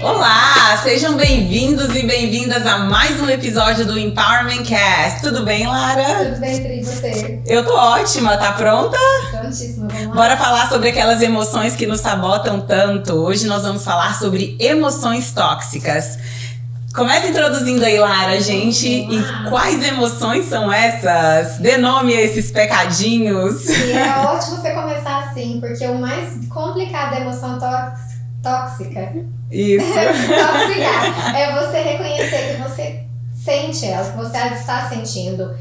Olá, sejam bem-vindos e bem-vindas a mais um episódio do Empowerment Cast. Tudo bem, Lara? Tudo bem, Pri, e você? Eu tô ótima, tá pronta? Prontíssima, vamos lá. Bora falar sobre aquelas emoções que nos sabotam tanto. Hoje nós vamos falar sobre emoções tóxicas. Começa introduzindo aí, Lara, gente, e quais emoções são essas? Dê nome a esses pecadinhos. E é ótimo você começar assim, porque o mais complicado da emoção tóxica Isso. tóxica é você reconhecer que você sente ela, que você está sentindo.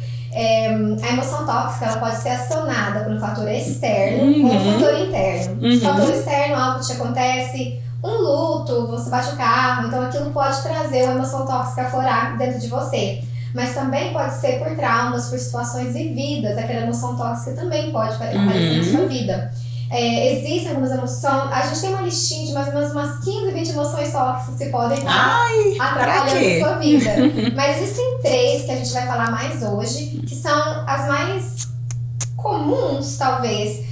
A emoção tóxica ela pode ser acionada por um fator externo ou um fator interno. Fator externo, algo que te acontece, um luto, você bate o carro, então aquilo pode trazer uma emoção tóxica aflorar dentro de você. Mas também pode ser por traumas, por situações vividas, aquela emoção tóxica também pode aparecer na sua vida. Existem algumas emoções, a gente tem uma listinha de mais ou menos umas 15, 20 emoções tóxicas que podem estar atrapalhando a sua vida. Mas existem 3 que a gente vai falar mais hoje, que são as mais comuns, talvez.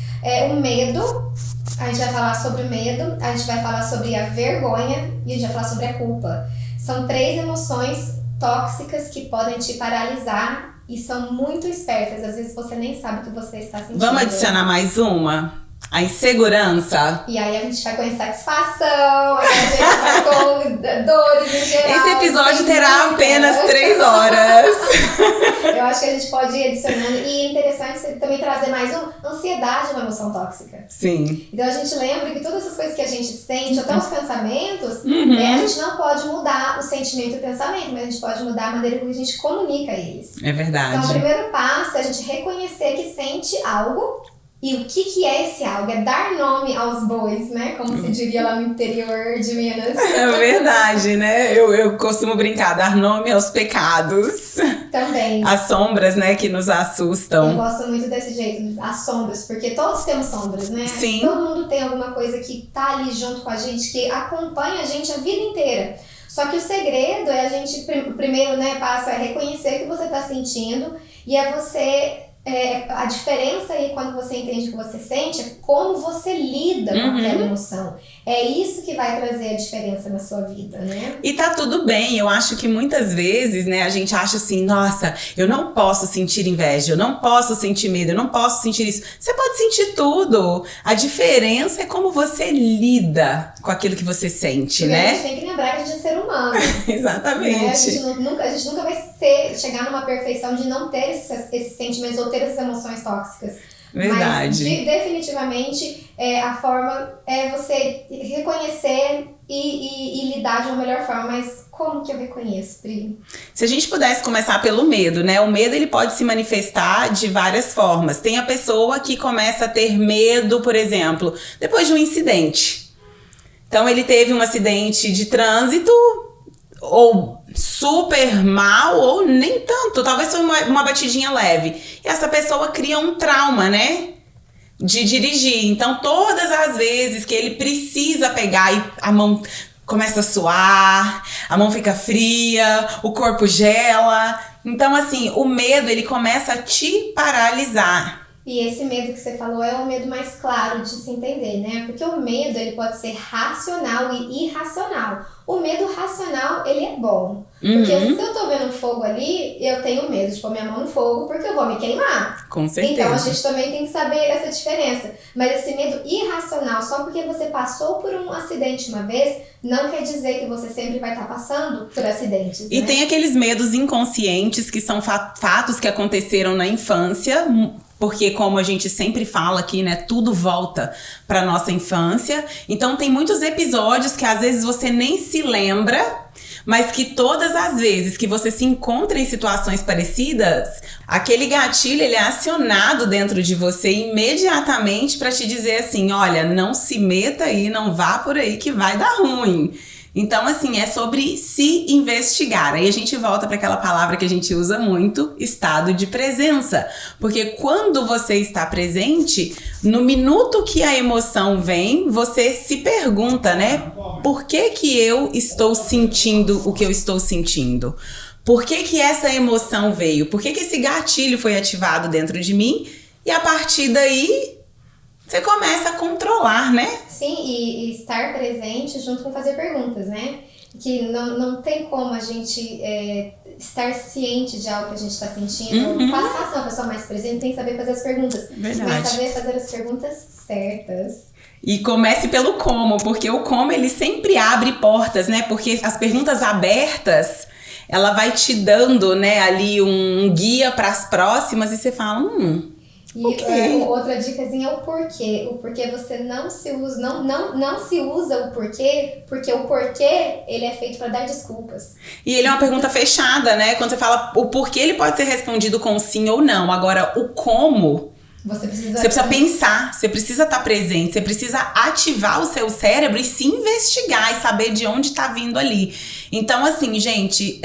O medo, a gente vai falar sobre o medo, a gente vai falar sobre a vergonha e a gente vai falar sobre a culpa. São 3 emoções tóxicas que podem te paralisar e são muito espertas. Às vezes você nem sabe o que você está sentindo. Vamos adicionar mais uma? A insegurança. E aí a gente vai com insatisfação, aí a gente vai com dores em geral. Esse episódio terá apenas 3 horas. Eu acho que a gente pode ir adicionando. E é interessante também trazer mais ansiedade, uma emoção tóxica. Sim. Então a gente lembra que todas essas coisas que a gente sente, até os pensamentos, a gente não pode mudar o sentimento e o pensamento, mas a gente pode mudar a maneira como a gente comunica eles. É verdade. Então o primeiro passo é a gente reconhecer que sente algo. E o que é esse algo? É dar nome aos bois, né? Como se diria lá no interior de Minas. É verdade, né? Eu costumo brincar, dar nome aos pecados. Também. As sombras, né, que nos assustam. Eu gosto muito desse jeito, as sombras, porque todos temos sombras, né? Sim. Todo mundo tem alguma coisa que tá ali junto com a gente, que acompanha a gente a vida inteira. Só que o segredo é a gente, primeiro, né, passo é reconhecer o que você tá sentindo e é você... a diferença aí quando você entende o que você sente é como você lida com aquela emoção. É isso que vai trazer a diferença na sua vida, né? E tá tudo bem, eu acho que muitas vezes, né, a gente acha assim, nossa, eu não posso sentir inveja, eu não posso sentir medo, eu não posso sentir isso. Você pode sentir tudo. A diferença é como você lida com aquilo que você sente, porque né? a gente tem que lembrar que a gente é ser humano. Exatamente. Né? A gente nunca vai chegar numa perfeição de não ter esses sentimentos ou ter essas emoções tóxicas. Verdade. Mas definitivamente a forma é você reconhecer e lidar de uma melhor forma. Mas como que eu reconheço, Pri? Se a gente pudesse começar pelo medo, né? O medo ele pode se manifestar de várias formas. Tem a pessoa que começa a ter medo, por exemplo, depois de um incidente. Então ele teve um acidente de trânsito, ou super mal, ou nem tanto. Talvez foi uma batidinha leve. E essa pessoa cria um trauma, né? De dirigir. Então, todas as vezes que ele precisa pegar e a mão começa a suar, a mão fica fria, o corpo gela. Então, assim, o medo, ele começa a te paralisar. E esse medo que você falou é o medo mais claro de se entender, né? Porque o medo, ele pode ser racional e irracional. O medo racional, ele é bom. Porque se eu tô vendo fogo ali, eu tenho medo de pôr minha mão no fogo porque eu vou me queimar. Com certeza. Então a gente também tem que saber essa diferença. Mas esse medo irracional, só porque você passou por um acidente uma vez, não quer dizer que você sempre vai estar passando por acidentes. E né? tem aqueles medos inconscientes que são fatos que aconteceram na infância. Porque como a gente sempre fala aqui, né, tudo volta pra nossa infância. Então tem muitos episódios que às vezes você nem se lembra, mas que todas as vezes que você se encontra em situações parecidas, aquele gatilho ele é acionado dentro de você imediatamente pra te dizer assim, olha, não se meta aí, não vá por aí que vai dar ruim. Então, assim, é sobre se investigar. Aí a gente volta para aquela palavra que a gente usa muito, estado de presença. Porque quando você está presente, no minuto que a emoção vem, você se pergunta, né? Por que eu estou sentindo o que eu estou sentindo? Por que essa emoção veio? Por que esse gatilho foi ativado dentro de mim? E a partir daí, você começa a controlar, né? Sim, e estar presente junto com fazer perguntas, né? Que não tem como a gente estar ciente de algo que a gente está sentindo. Passar a ser uma pessoa mais presente, tem que saber fazer as perguntas. Verdade. Mas saber fazer as perguntas certas. E comece pelo como, porque o como ele sempre abre portas, né? Porque as perguntas abertas, ela vai te dando, né, ali um guia para as próximas e você fala, E ok. Outra dicasinha é o porquê. O porquê você não se usa, não se usa o porquê, porque o porquê, ele é feito para dar desculpas. E ele é uma pergunta fechada, né? Quando você fala o porquê, ele pode ser respondido com sim ou não. Agora, o como, Você precisa pensar, você precisa estar presente, você precisa ativar o seu cérebro e se investigar e saber de onde tá vindo ali. Então, assim, gente,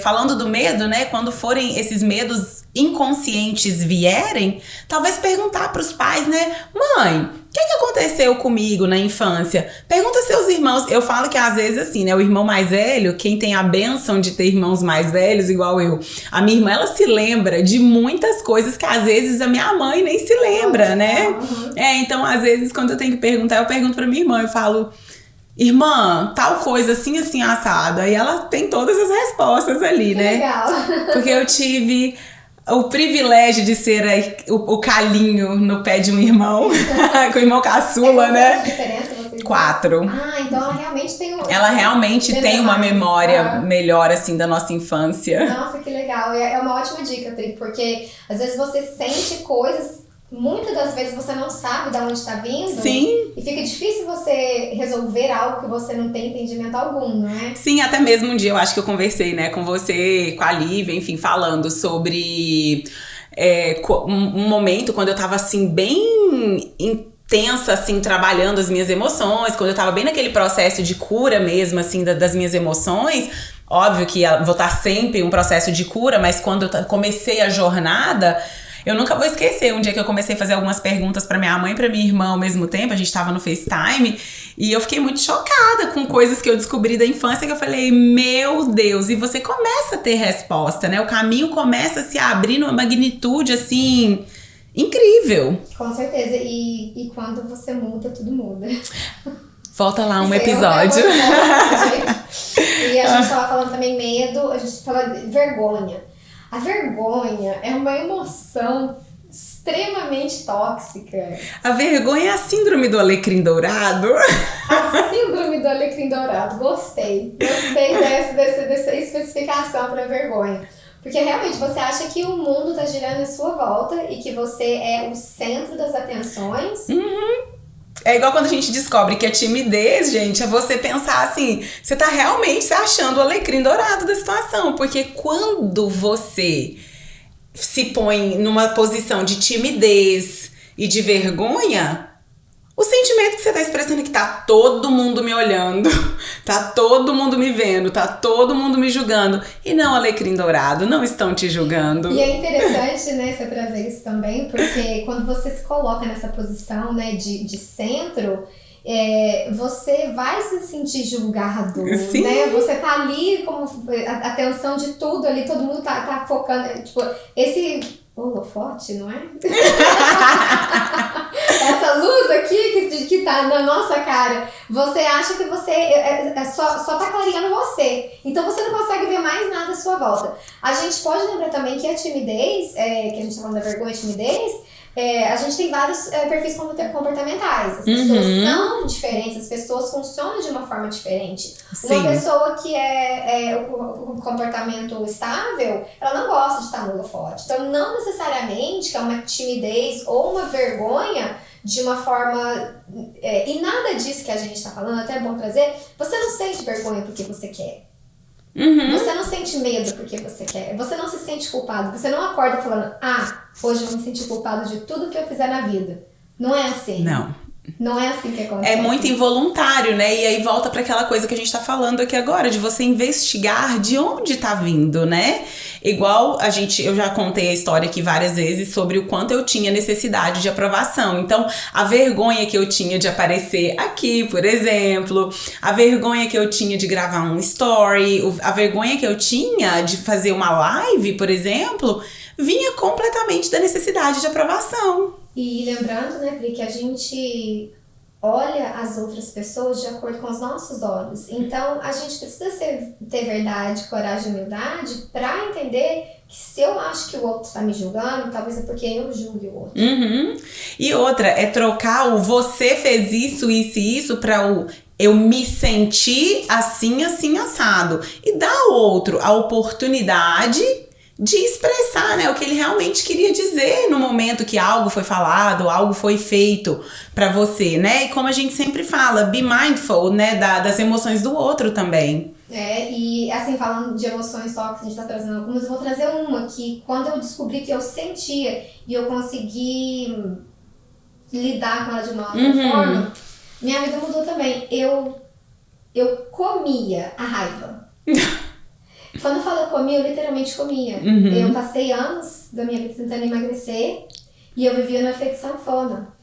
falando do medo, né? Quando forem esses medos inconscientes vierem, talvez perguntar pros pais, né? Mãe, o que aconteceu comigo na infância? Pergunta aos seus irmãos. Eu falo que às vezes assim, né? O irmão mais velho, quem tem a bênção de ter irmãos mais velhos, igual eu, a minha irmã, ela se lembra de muitas coisas que às vezes a minha mãe nem se lembra, né? Então às vezes quando eu tenho que perguntar, eu pergunto pra minha irmã, eu falo, irmã, tal coisa assim, assim, assado. Aí ela tem todas as respostas ali, né? Legal. Porque eu tive o privilégio de ser o calinho no pé de um irmão, com o irmão caçula, né? Qual diferença vocês 4. Ah, então ela realmente tem Ela realmente tem uma memória melhor, assim, da nossa infância. Nossa, que legal. É uma ótima dica, Pri, porque às vezes você sente coisas, muitas das vezes você não sabe de onde está vindo. Sim. E fica difícil você resolver algo que você não tem entendimento algum, não é? Sim, até mesmo um dia eu acho que eu conversei, né, com você, com a Lívia, enfim, falando sobre um momento quando eu tava, assim, bem intensa, assim, trabalhando as minhas emoções, quando eu tava bem naquele processo de cura mesmo, assim, das minhas emoções. Óbvio que vou estar sempre um processo de cura, mas quando eu comecei a jornada, eu nunca vou esquecer um dia que eu comecei a fazer algumas perguntas pra minha mãe e pra minha irmã ao mesmo tempo. A gente tava no FaceTime e eu fiquei muito chocada com coisas que eu descobri da infância, que eu falei, meu Deus, e você começa a ter resposta, né? O caminho começa a se abrir numa magnitude, assim, incrível. Com certeza. E quando você muda, tudo muda. Volta lá um Isso episódio. E a gente tava falando também medo, a gente fala de vergonha. A vergonha é uma emoção extremamente tóxica. A vergonha é a síndrome do alecrim dourado. A síndrome do alecrim dourado. Gostei dessa especificação para vergonha. Porque realmente você acha que o mundo tá girando em sua volta e que você é o centro das atenções. É igual quando a gente descobre que a timidez, gente, é você pensar assim, você tá realmente se achando o alecrim dourado da situação. Porque quando você se põe numa posição de timidez e de vergonha, o sentimento que você tá expressando é que tá todo mundo me olhando, tá todo mundo me vendo, tá todo mundo me julgando. E não, alecrim dourado, não estão te julgando. E é interessante, né, você trazer isso também, porque quando você se coloca nessa posição, né, de centro, você vai se sentir julgado, Sim. né? Você tá ali como a atenção de tudo ali, todo mundo tá focando, tipo, esse holofote, não é? Essa luz aqui que tá na nossa cara, você acha que você só tá clareando você. Então você não consegue ver mais nada à sua volta. A gente pode lembrar também que a timidez, que a gente tá falando da vergonha e timidez, a gente tem vários perfis comportamentais. As pessoas são diferentes, as pessoas funcionam de uma forma diferente. Sim. Uma pessoa que o comportamento estável, ela não gosta de estar no holofote. Então, não necessariamente que é uma timidez ou uma vergonha de uma forma... e nada disso que a gente está falando, até é bom trazer, você não sente vergonha porque você quer. Você não sente medo porque você quer. Você não se sente culpado. Você não acorda falando, hoje eu vou me sentir culpado de tudo que eu fizer na vida. Não é assim. Não é assim que acontece. É muito involuntário, né? E aí volta para aquela coisa que a gente tá falando aqui agora, de você investigar de onde tá vindo, né? Igual eu já contei a história aqui várias vezes sobre o quanto eu tinha necessidade de aprovação. Então, a vergonha que eu tinha de aparecer aqui, por exemplo, a vergonha que eu tinha de gravar um story, a vergonha que eu tinha de fazer uma live, por exemplo, vinha completamente da necessidade de aprovação. E lembrando, né, Pri, que a gente olha as outras pessoas de acordo com os nossos olhos. Então, a gente precisa ter verdade, coragem e humildade para entender que se eu acho que o outro está me julgando, talvez é porque eu julgue o outro. Uhum. E outra, é trocar o você fez isso, isso e isso para o eu me senti assim, assim, assado. E dar ao outro a oportunidade de expressar, né, o que ele realmente queria dizer no momento que algo foi falado, algo foi feito pra você, né? E como a gente sempre fala, be mindful, né, das emoções do outro também. E assim, falando de emoções tóxicas, a gente tá trazendo algumas, eu vou trazer uma que quando eu descobri que eu sentia e eu consegui lidar com ela de uma outra forma, minha vida mudou também. Eu comia a raiva. Quando eu falo comia, eu literalmente comia. Eu passei anos da minha vida tentando emagrecer e eu vivia no efeito sanfona.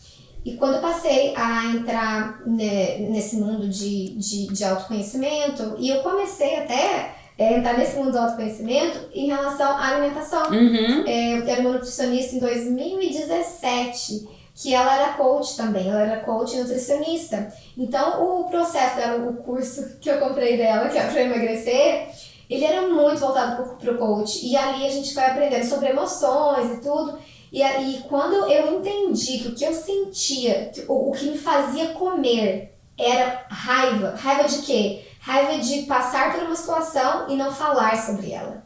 E quando eu passei a entrar nesse mundo de autoconhecimento, e eu comecei até a entrar nesse mundo do autoconhecimento em relação à alimentação. Eu era uma nutricionista em 2017, que ela era coach também, ela era coach e nutricionista. Então o processo dela, o curso que eu comprei dela, que é para emagrecer, ele era muito voltado pro coach. E ali a gente vai aprendendo sobre emoções e tudo. E aí, quando eu entendi que o que eu sentia, o que me fazia comer era raiva. Raiva de quê? Raiva de passar por uma situação e não falar sobre ela.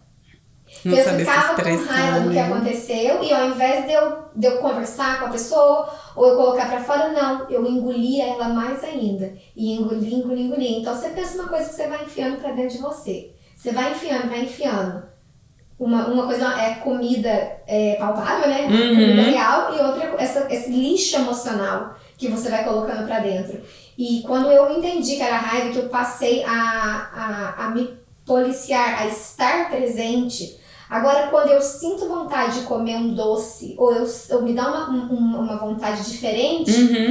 Não eu saber ficava se com expressar, raiva do que aconteceu e ao invés de eu conversar com a pessoa ou eu colocar pra fora, não. Eu engolia ela mais ainda. E engoli. Então, você pensa uma coisa que você vai enfiando pra dentro de você. Você vai enfiando. Uma coisa é comida palpável, né? Comida real, e outra é esse lixo emocional que você vai colocando pra dentro. E quando eu entendi que era raiva, que eu passei a me policiar, a estar presente. Agora, quando eu sinto vontade de comer um doce, ou eu me dá uma vontade diferente,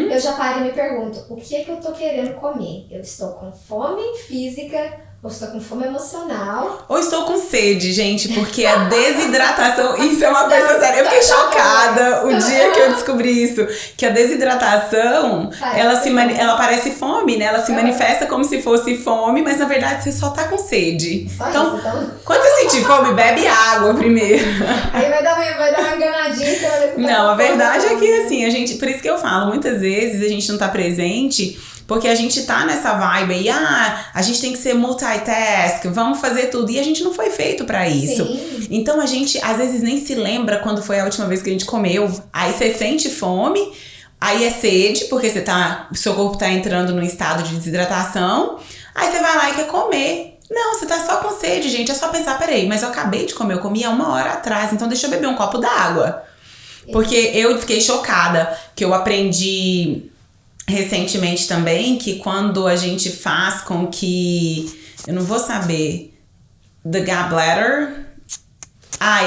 eu já paro e me pergunto, o que é que eu tô querendo comer? Eu estou com fome física, ou estou com fome emocional. Ou estou com sede, gente, porque a desidratação, isso é uma coisa séria. Eu fiquei chocada o dia que eu descobri isso. Que a desidratação, ela parece fome, né? Ela se manifesta como se fosse fome, mas na verdade você só tá com sede. Então, quando você sentir fome, bebe água primeiro. Aí vai dar uma enganadinha. Não, a verdade é que assim, a gente, por isso que eu falo, muitas vezes a gente não tá presente. Porque a gente tá nessa vibe aí, a gente tem que ser multitask, vamos fazer tudo. E a gente não foi feito pra isso. Sim. Então a gente, às vezes, nem se lembra quando foi a última vez que a gente comeu. Aí você sente fome, aí é sede, porque seu corpo tá entrando num estado de desidratação. Aí você vai lá e quer comer. Não, você tá só com sede, gente. É só pensar, peraí, mas eu acabei de comer, eu comi há 1 hora atrás, então deixa eu beber um copo d'água. Porque eu fiquei chocada, que eu aprendi recentemente também, que quando a gente faz com que, eu não vou saber, the gallbladder,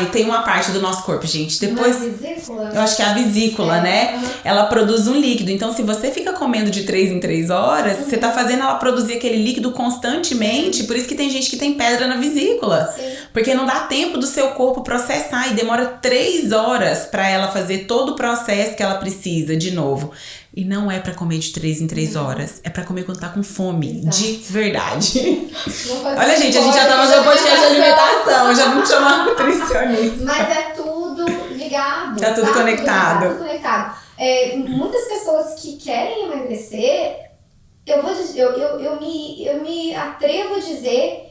e tem uma parte do nosso corpo, gente, depois, vesícula? Eu acho que é a vesícula, né? Ela produz um líquido, então se você fica comendo de 3 em 3 horas, você tá fazendo ela produzir aquele líquido constantemente, por isso que tem gente que tem pedra na vesícula. Sim. Porque não dá tempo do seu corpo processar e demora 3 horas pra ela fazer todo o processo que ela precisa de novo. E não é pra comer de 3 em 3 horas. É pra comer quando tá com fome. Exato. De verdade. Olha, gente, a gente já tá fazendo podcast de alimentação. Já não chama nutricionista. Mas é tudo ligado. Tá tudo conectado. Tudo conectado. Muitas pessoas que querem emagrecer, eu me atrevo a dizer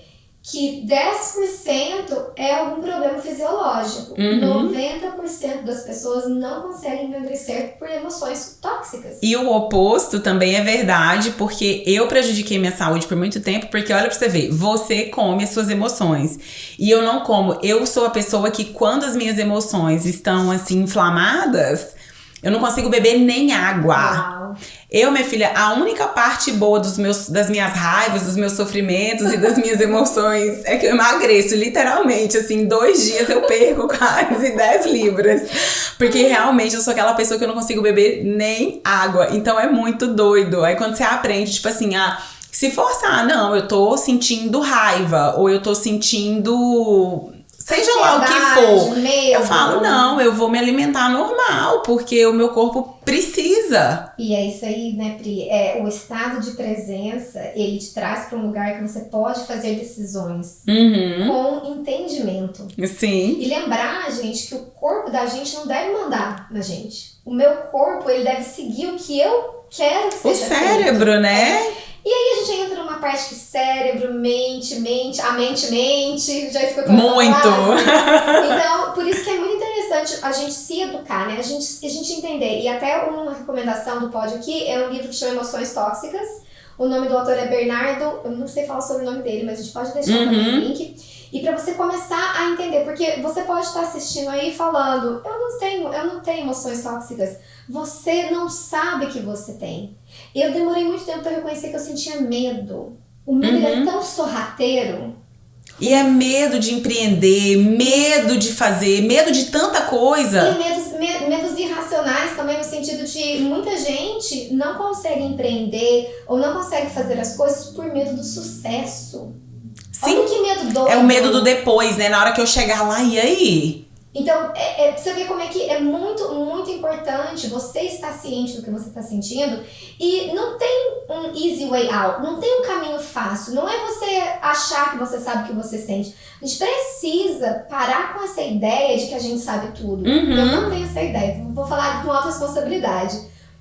que 10% é algum problema fisiológico. 90% das pessoas não conseguem emagrecer por emoções tóxicas. E o oposto também é verdade, porque eu prejudiquei minha saúde por muito tempo, porque olha pra você ver, você come as suas emoções. E eu não como. Eu sou a pessoa que quando as minhas emoções estão assim inflamadas, eu não consigo beber nem água. Uau. Eu, minha filha, a única parte boa das minhas raivas, dos meus sofrimentos e das minhas emoções é que eu emagreço, literalmente, assim, em 2 dias eu perco quase 10 libras. Porque realmente eu sou aquela pessoa que eu não consigo beber nem água. Então é muito doido. Aí quando você aprende, tipo assim, se forçar, não, eu tô sentindo raiva, ou eu tô sentindo seja lá o que for, medo. eu falo, não, eu vou me alimentar normal, porque o meu corpo precisa. E é isso aí, né, Pri? O estado de presença, ele te traz para um lugar que você pode fazer decisões com entendimento. Sim. E lembrar, gente, que o corpo da gente não deve mandar na gente. O meu corpo, ele deve seguir o que eu quero que seja O cérebro, feito. né? E aí a gente entra numa parte que cérebro, mente, a mente mente, já escutou Muito! essa frase? Então, por isso que é muito interessante a gente se educar, né? A gente entender. E até uma recomendação do pódio aqui é um livro que chama Emoções Tóxicas. O nome do autor é Bernardo, eu não sei falar sobre o nome dele, mas a gente pode deixar também o link. E pra você começar a entender, porque você pode estar assistindo aí falando, eu não tenho emoções tóxicas. Você não sabe que você tem. Eu demorei muito tempo pra reconhecer que eu sentia medo. O medo ele é tão sorrateiro. E é medo de empreender, medo de fazer, medo de tanta coisa. E medos irracionais também, no sentido de muita gente não consegue empreender ou não consegue fazer as coisas por medo do sucesso. Sim. Olha que medo doido. É o medo do depois, né? Na hora que eu chegar lá, e aí? Então, você vê como é que é muito, muito importante você estar ciente do que você está sentindo e não tem um easy way out, não tem um caminho fácil, não é você achar que você sabe o que você sente. A gente precisa parar com essa ideia de que a gente sabe tudo. Eu não tenho essa ideia, vou falar com alta responsabilidade.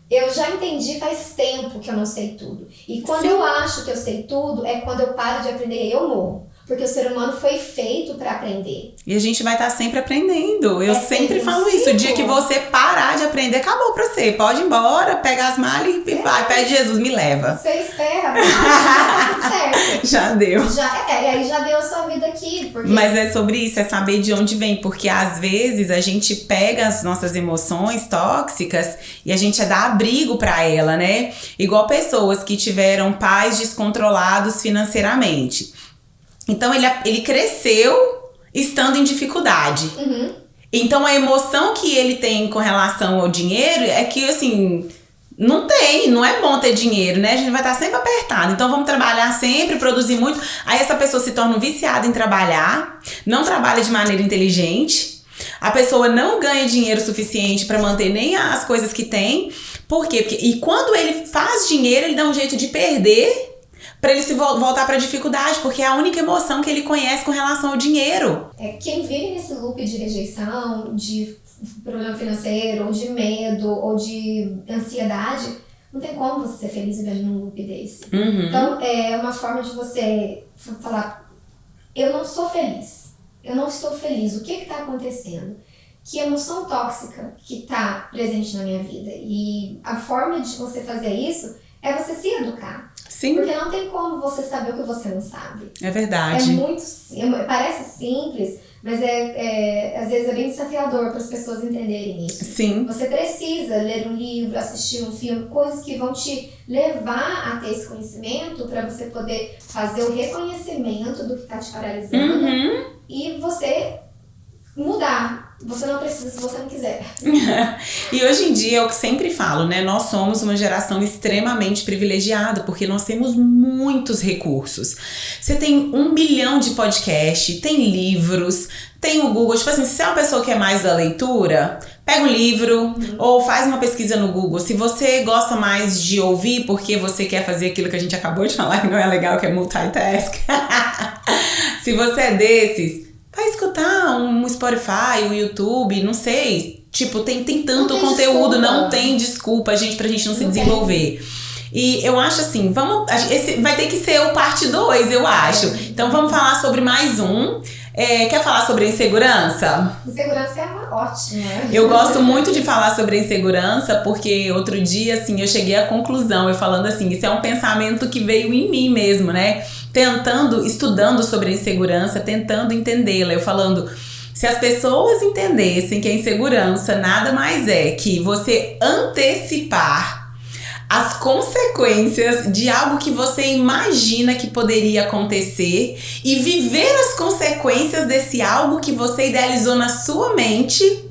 Eu já entendi faz tempo que eu não sei tudo. E quando eu acho que eu sei tudo, é quando eu paro de aprender e eu morro. Porque o ser humano foi feito para aprender. E a gente vai estar sempre aprendendo. Eu sempre falo isso. O dia que você parar de aprender, acabou pra você. Pode ir embora, pega as malas e vai. Pede Jesus, me leva. Você espera, mas tá tudo certo. Já deu. Aí já deu a sua vida aqui. Porque... Mas é sobre isso, é saber de onde vem. Porque às vezes a gente pega as nossas emoções tóxicas e a gente dá abrigo pra ela, né? Igual pessoas que tiveram pais descontrolados financeiramente. Então ele cresceu estando em dificuldade. Então a emoção que ele tem com relação ao dinheiro é que assim, não é bom ter dinheiro, né? A gente vai estar sempre apertado. Então vamos trabalhar sempre, produzir muito. Aí essa pessoa se torna viciada em trabalhar, não trabalha de maneira inteligente. A pessoa não ganha dinheiro suficiente para manter nem as coisas que tem. Por quê? E quando ele faz dinheiro, ele dá um jeito de perder pra ele se voltar pra dificuldade, porque é a única emoção que ele conhece com relação ao dinheiro. Quem vive nesse loop de rejeição, de problema financeiro, ou de medo, ou de ansiedade, não tem como você ser feliz vivendo num loop desse. Então, é uma forma de você falar, eu não sou feliz, eu não estou feliz, o que está acontecendo? Que emoção tóxica que está presente na minha vida? E a forma de você fazer isso é você se educar. Sim. Porque não tem como você saber o que você não sabe. É verdade. Parece simples, mas às vezes é bem desafiador para as pessoas entenderem isso. Sim. Você precisa ler um livro, assistir um filme, coisas que vão te levar a ter esse conhecimento para você poder fazer o reconhecimento do que está te paralisando e você mudar. Você não precisa se você não quiser. E hoje em dia, é o que sempre falo, né? Nós somos uma geração extremamente privilegiada, porque nós temos muitos recursos. Você tem 1 bilhão de podcasts, tem livros, tem o Google. Tipo assim, se você é uma pessoa que é mais da leitura, pega um livro ou faz uma pesquisa no Google. Se você gosta mais de ouvir porque você quer fazer aquilo que a gente acabou de falar que não é legal, que é multitask. Se você é desses, vai escutar um Spotify, um YouTube, não sei. Tipo, tem tanto conteúdo, não tem desculpa, pra gente não se desenvolver. E eu acho assim, esse vai ter que ser o parte 2, eu acho. Então vamos falar sobre mais um. Quer falar sobre a insegurança? Insegurança é uma ótima. Eu gosto muito de falar sobre a insegurança, porque outro dia, assim, eu cheguei à conclusão, eu falando assim, isso é um pensamento que veio em mim mesmo, né? Estudando sobre a insegurança, tentando entendê-la. Eu falando, se as pessoas entendessem que a insegurança nada mais é que você antecipar as consequências de algo que você imagina que poderia acontecer e viver as consequências desse algo que você idealizou na sua mente,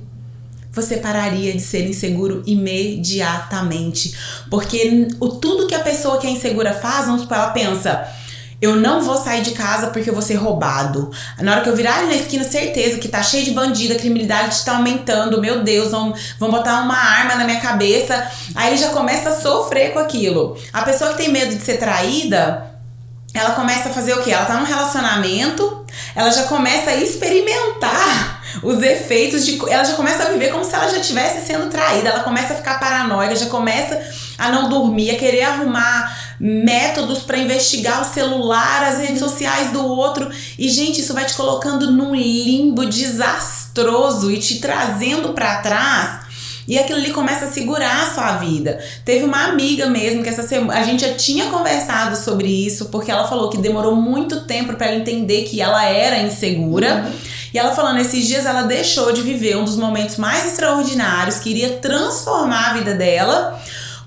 você pararia de ser inseguro imediatamente. Porque tudo que a pessoa que é insegura faz, vamos supor, ela pensa, Eu não vou sair de casa porque eu vou ser roubado. Na hora que eu virar ali na esquina, certeza que tá cheio de bandido, a criminalidade tá aumentando. Meu Deus, vão botar uma arma na minha cabeça. Aí ele já começa a sofrer com aquilo. A pessoa que tem medo de ser traída, ela começa a fazer o quê? Ela tá num relacionamento, ela já começa a experimentar os efeitos de... Ela já começa a viver como se ela já estivesse sendo traída. Ela começa a ficar paranoica, já começa a não dormir, a querer arrumar métodos para investigar o celular, as redes sociais do outro. E, gente, isso vai te colocando num limbo desastroso e te trazendo para trás. E aquilo ali começa a segurar a sua vida. Teve uma amiga mesmo que essa semana a gente já tinha conversado sobre isso, porque ela falou que demorou muito tempo para ela entender que ela era insegura. E ela falando, esses dias ela deixou de viver um dos momentos mais extraordinários que iria transformar a vida dela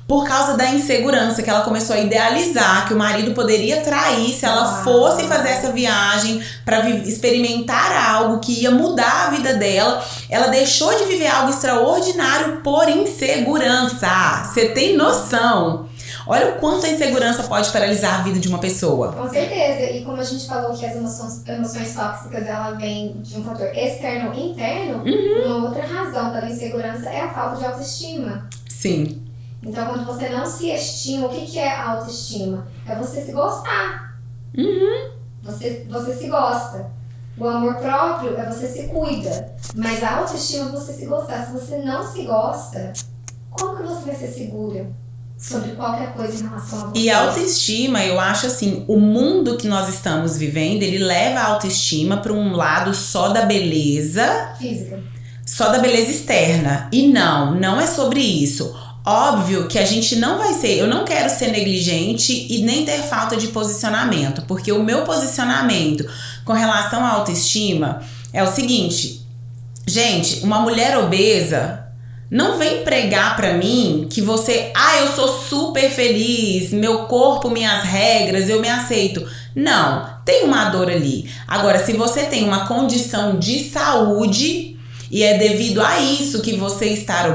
por causa da insegurança, que ela começou a idealizar que o marido poderia trair se ela fosse fazer essa viagem para experimentar algo que ia mudar a vida dela. Ela deixou de viver algo extraordinário por insegurança. Você tem noção? Olha o quanto a insegurança pode paralisar a vida de uma pessoa. Com certeza. E como a gente falou que as emoções tóxicas, ela vem de um fator externo e interno, uma outra razão pela insegurança é a falta de autoestima. Sim. Então, quando você não se estima, o que é autoestima? É você se gostar. Você se gosta. O amor próprio é você se cuida. Mas a autoestima é você se gostar. Se você não se gosta, como que você vai ser segura sobre qualquer coisa em relação a você? E a autoestima, eu acho assim, o mundo que nós estamos vivendo, ele leva a autoestima para um lado só da beleza física. Só da beleza externa. E não é sobre isso. Óbvio que a gente não vai ser, eu não quero ser negligente e nem ter falta de posicionamento, porque o meu posicionamento com relação à autoestima é o seguinte, gente, uma mulher obesa não vem pregar pra mim que você, eu sou super feliz, meu corpo, minhas regras, eu me aceito. Não, tem uma dor ali. Agora, se você tem uma condição de saúde e é devido a isso que você está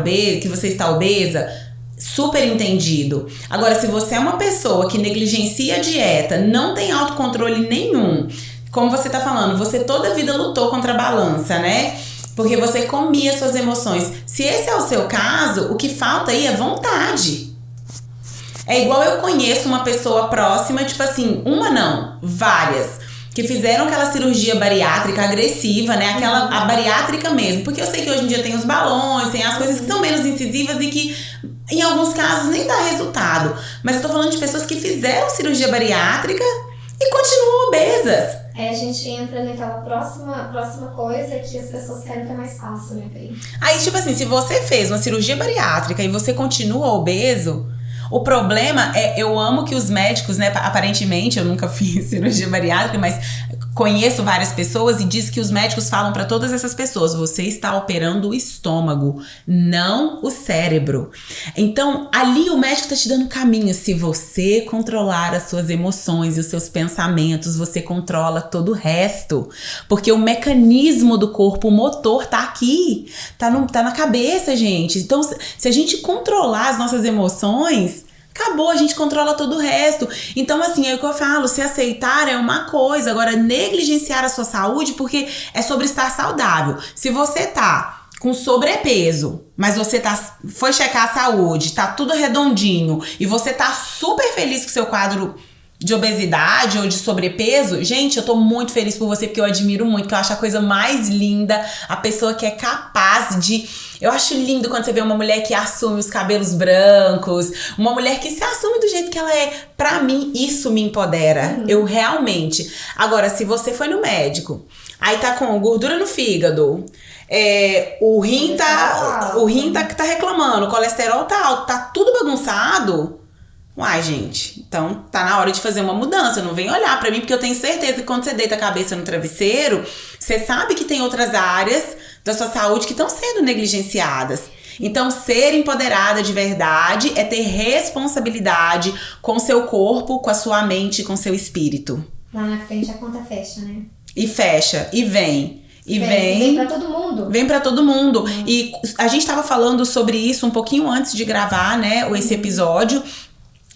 obesa, super entendido. Agora, se você é uma pessoa que negligencia a dieta, não tem autocontrole nenhum, como você tá falando, você toda a vida lutou contra a balança, né? Porque você comia suas emoções. Se esse é o seu caso, o que falta aí é vontade. É igual eu conheço uma pessoa próxima, tipo assim, várias, que fizeram aquela cirurgia bariátrica agressiva, né? A bariátrica mesmo. Porque eu sei que hoje em dia tem os balões, tem as coisas que são menos incisivas e que, em alguns casos, nem dá resultado. Mas eu tô falando de pessoas que fizeram cirurgia bariátrica e continuam obesas. A gente entra naquela próxima coisa que as pessoas querem que é mais fácil, né, Pri? Aí, tipo assim, se você fez uma cirurgia bariátrica e você continua obeso, o problema é, eu amo que os médicos, né, aparentemente, eu nunca fiz cirurgia bariátrica, mas conheço várias pessoas e diz que os médicos falam pra todas essas pessoas, você está operando o estômago, não o cérebro. Então, ali o médico tá te dando caminho. Se você controlar as suas emoções e os seus pensamentos, você controla todo o resto. Porque o mecanismo do corpo, o motor tá aqui, tá na cabeça, gente. Então, se a gente controlar as nossas emoções, acabou, a gente controla todo o resto. Então, assim, é o que eu falo, se aceitar é uma coisa, agora negligenciar a sua saúde, porque é sobre estar saudável. Se você tá com sobrepeso, mas você foi checar a saúde, tá tudo redondinho, e você tá super feliz com o seu quadro de obesidade ou de sobrepeso, gente, eu tô muito feliz por você, porque eu admiro muito, que eu acho a coisa mais linda, a pessoa que é capaz de... Eu acho lindo quando você vê uma mulher que assume os cabelos brancos, uma mulher que se assume do jeito que ela é. Pra mim, isso me empodera. Eu realmente... Agora, se você foi no médico, aí tá com gordura no fígado, o rim tá reclamando, o colesterol tá alto, tá tudo bagunçado... Uai, gente, então tá na hora de fazer uma mudança. Não vem olhar pra mim, porque eu tenho certeza que quando você deita a cabeça no travesseiro, você sabe que tem outras áreas da sua saúde que estão sendo negligenciadas. Então, ser empoderada de verdade é ter responsabilidade com o seu corpo, com a sua mente, com o seu espírito. Lá na frente a conta fecha, né? E fecha, e vem. Vem pra todo mundo. Vem pra todo mundo. E a gente tava falando sobre isso um pouquinho antes de gravar, né, esse episódio.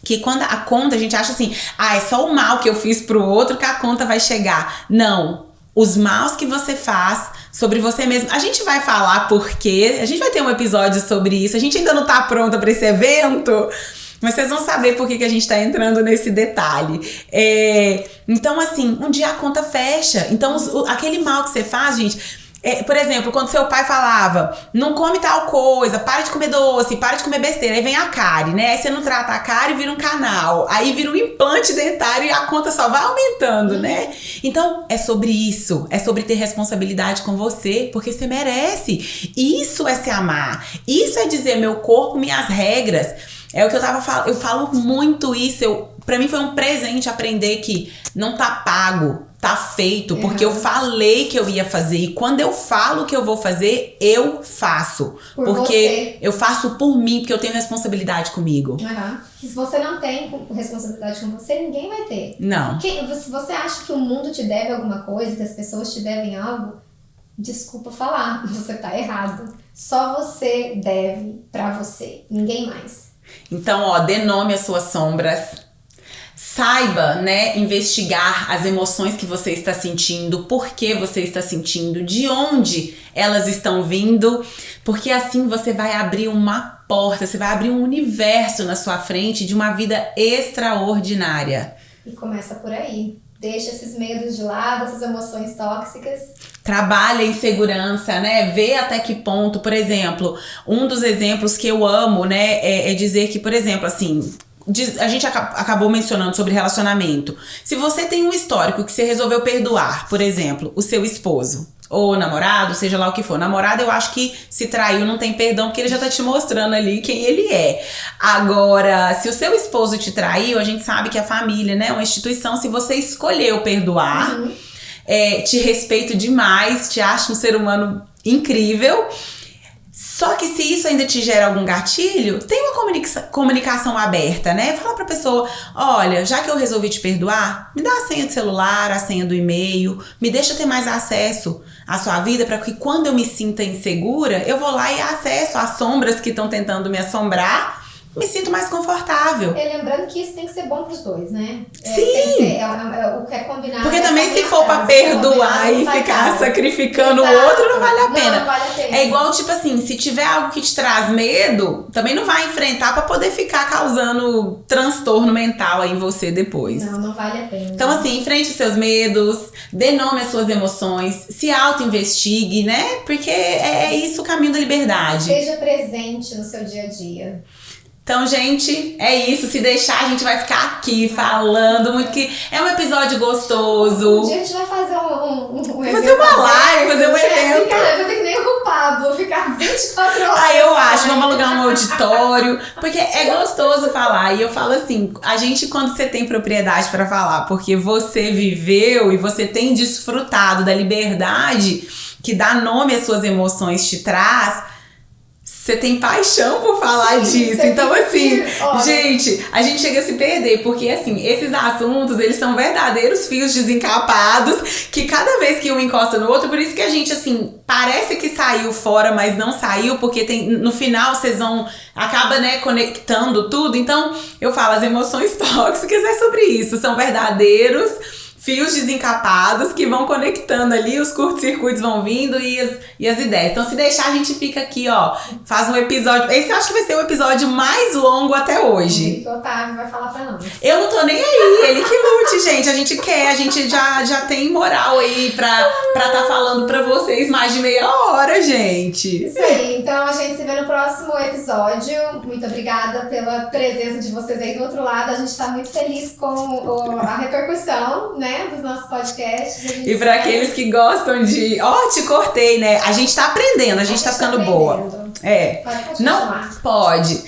que quando a conta, a gente acha assim, é só o mal que eu fiz pro outro que a conta vai chegar. Não. Os maus que você faz sobre você mesmo. A gente vai falar porque, a gente vai ter um episódio sobre isso. A gente ainda não tá pronta pra esse evento, mas vocês vão saber por que a gente tá entrando nesse detalhe. Então, assim, um dia a conta fecha. Então, aquele mal que você faz, gente... por exemplo, quando seu pai falava, não come tal coisa, para de comer doce, para de comer besteira, aí vem a cárie, né? Aí você não trata a cárie, vira um canal, aí vira um implante dentário e a conta só vai aumentando, né? Então, é sobre isso, é sobre ter responsabilidade com você, porque você merece. Isso é se amar, isso é dizer meu corpo, minhas regras. É o que eu falo muito isso, pra mim foi um presente aprender que não tá pago. Tá feito, porque eu falei que eu ia fazer. E quando eu falo que eu vou fazer, eu faço. Porque eu faço por mim, porque eu tenho responsabilidade comigo. Se você não tem responsabilidade com você, ninguém vai ter. Não. Se você acha que o mundo te deve alguma coisa, que as pessoas te devem algo, desculpa falar, você tá errado. Só você deve pra você, ninguém mais. Então, dê nome às suas sombras. Saiba, né, investigar as emoções que você está sentindo, por que você está sentindo, de onde elas estão vindo, porque assim você vai abrir uma porta, você vai abrir um universo na sua frente de uma vida extraordinária. E começa por aí. Deixa esses medos de lado, essas emoções tóxicas. Trabalha em segurança, né? Vê até que ponto, por exemplo, um dos exemplos que eu amo, né, é dizer que, por exemplo, assim... A gente acabou mencionando sobre relacionamento. Se você tem um histórico que você resolveu perdoar, por exemplo, o seu esposo ou namorado, seja lá o que for. Namorado, eu acho que se traiu não tem perdão, porque ele já tá te mostrando ali quem ele é. Agora, se o seu esposo te traiu, a gente sabe que a família, né, é uma instituição. Se você escolheu perdoar, te respeito demais, te acho um ser humano incrível. Só que se isso ainda te gera algum gatilho, tem uma comunicação aberta, né? Fala pra pessoa, olha, já que eu resolvi te perdoar, me dá a senha do celular, a senha do e-mail, me deixa ter mais acesso à sua vida, para que quando eu me sinta insegura, eu vou lá e acesso às sombras que estão tentando me assombrar, me sinto mais confortável. Lembrando que isso tem que ser bom pros dois, né? Sim! O que é combinado. Porque também se for pra perdoar e ficar sacrificando o outro, não vale a pena. Não vale a pena. É igual, tipo assim, se tiver algo que te traz medo, também não vai enfrentar pra poder ficar causando transtorno mental aí em você depois. Não vale a pena. Então, assim, enfrente os seus medos, dê nome às suas emoções, se auto-investigue, né? Porque é isso o caminho da liberdade. Seja presente no seu dia a dia. Então, gente, é isso. Se deixar, a gente vai ficar aqui falando muito, que é um episódio gostoso. Um dia a gente vai fazer fazer uma live, fazer um evento. Fazer que nem o Pablo, ficar 24 horas. Eu acho, vamos alugar um auditório, porque é gostoso falar. E eu falo assim, a gente, quando você tem propriedade pra falar, porque você viveu e você tem desfrutado da liberdade que dar nome às suas emoções te traz, você tem paixão por falar disso. Então, assim, gente, a gente chega a se perder. Porque, assim, esses assuntos, eles são verdadeiros fios desencapados, que cada vez que um encosta no outro, por isso que a gente, assim, parece que saiu fora, mas não saiu, porque no final vocês vão, acaba, né, conectando tudo. Então, eu falo, as emoções tóxicas é sobre isso. São verdadeiros fios desencapados que vão conectando ali, os curtos-circuitos vão vindo e as ideias. Então, se deixar, a gente fica aqui, faz um episódio. Esse eu acho que vai ser o episódio mais longo até hoje. O Otávio vai falar pra nós. Eu não tô nem aí, ele que lute, gente. A gente quer, a gente já tem moral aí pra tá falando pra vocês mais de meia hora, gente. Isso aí, então a gente se vê no próximo episódio. Muito obrigada pela presença de vocês aí do outro lado. A gente tá muito feliz com a repercussão, né, dos nossos podcasts. E pra aqueles que gostam de... te cortei, né? A gente tá aprendendo, a gente tá ficando boa. Pode não pode.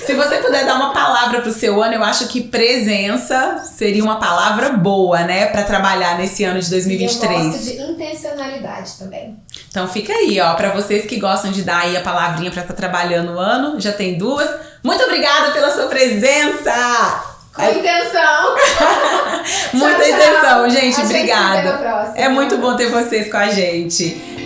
Se você puder dar uma palavra pro seu ano, eu acho que presença seria uma palavra boa, né? Pra trabalhar nesse ano de 2023. Eu gosto de intencionalidade também. Então fica aí, pra vocês que gostam de dar aí a palavrinha pra estar trabalhando o ano, já tem 2. Muito obrigada pela sua presença! Com intenção. Muita intenção, gente. Obrigada. É muito bom ter vocês com a gente.